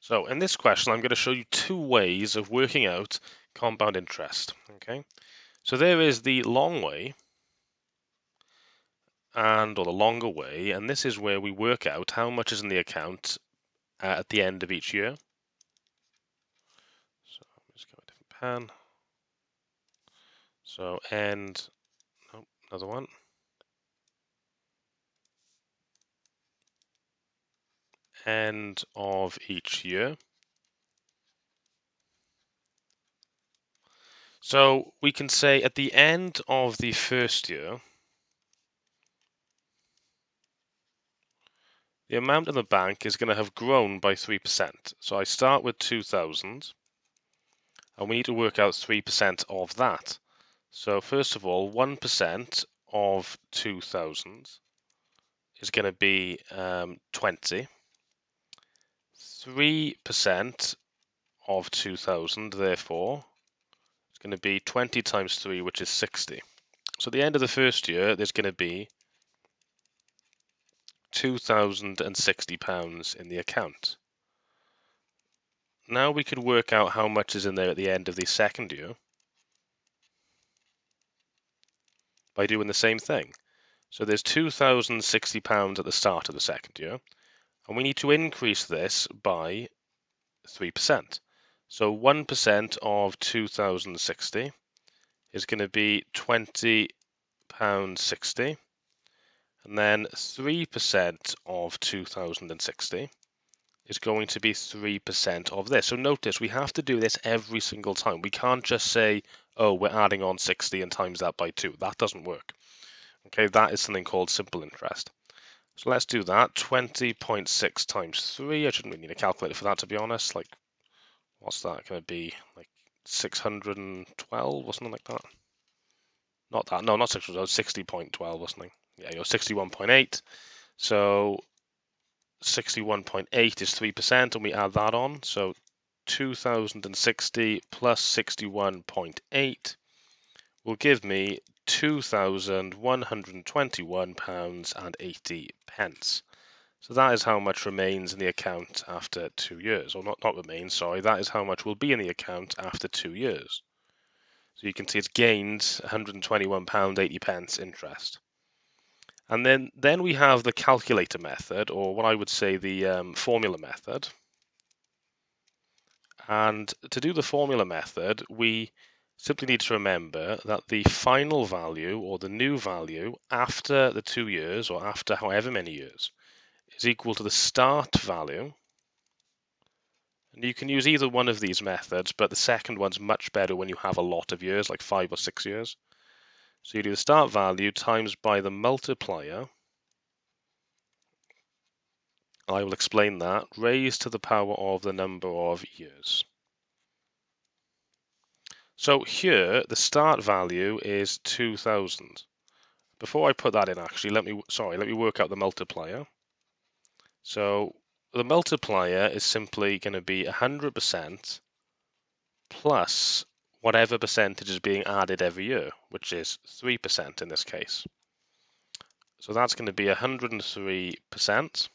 So in this question, I'm going to show you two ways of working out compound interest. Okay, so there is the long way or the longer way, and this is where we work out how much is in the account at the end of each year. So let's go a different pen. So another one. End of each year. So we can say at the end of the first year, the amount in the bank is going to have grown by 3%. So I start with 2,000, and we need to work out 3% of that. So first of all, 1% of 2,000 is going to be 20. 3% of 2,000, therefore, is going to be 20 times 3, which is 60. So at the end of the first year, there's going to be £2,060 in the account. Now we could work out how much is in there at the end of the second year by doing the same thing. So there's £2,060 at the start of the second year, and we need to increase this by 3%. So 1% of 2,060 is going to be £20.60, and then 3% of 2,060 is going to be 3% of this. So notice we have to do this every single time. We can't just say, oh, we're adding on 60 and times that by 2. That doesn't work. Okay, that is something called simple interest. So let's do that. 20.6 times 3. I shouldn't really need a calculator for that, to be honest. Like, what's that going to be? Like 612 or something like that? Not that. No, not 612. 60.12 or something. Yeah, you're 61.8. So 61.8 is 3%, and we add that on. So 2060 plus 61.8 will give me £2,121.80. So that is how much remains in the account after 2 years. Or not remains, sorry. That is how much will be in the account after 2 years. So you can see it's gained £121.80 interest. And then we have the calculator method, or what I would say the formula method. And to do the formula method, we simply need to remember that the final value, or the new value, after the 2 years, or after however many years, is equal to the start value. And you can use either one of these methods, but the second one's much better when you have a lot of years, like 5 or 6 years. So you do the start value times by the multiplier. I will explain that, raised to the power of the number of years. So here, the start value is 2,000. Before I put that in, actually, let me work out the multiplier. So the multiplier is simply going to be 100% plus whatever percentage is being added every year, which is 3% in this case. So that's going to be 103%.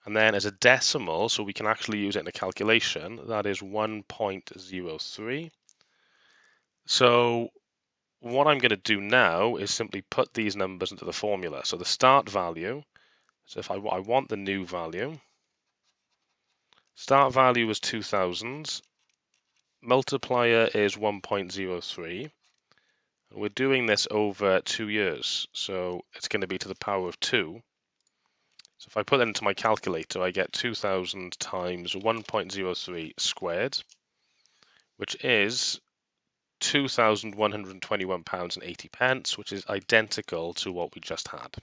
And then as a decimal, so we can actually use it in a calculation, that is 1.03. So what I'm going to do now is simply put these numbers into the formula. So the start value, so if I want the new value, start value is 2,000, multiplier is 1.03, and we're doing this over 2 years, so it's going to be to the power of 2. So if I put that into my calculator, I get 2,000 times 1.03 squared, which is £2,121.80, which is identical to what we just had.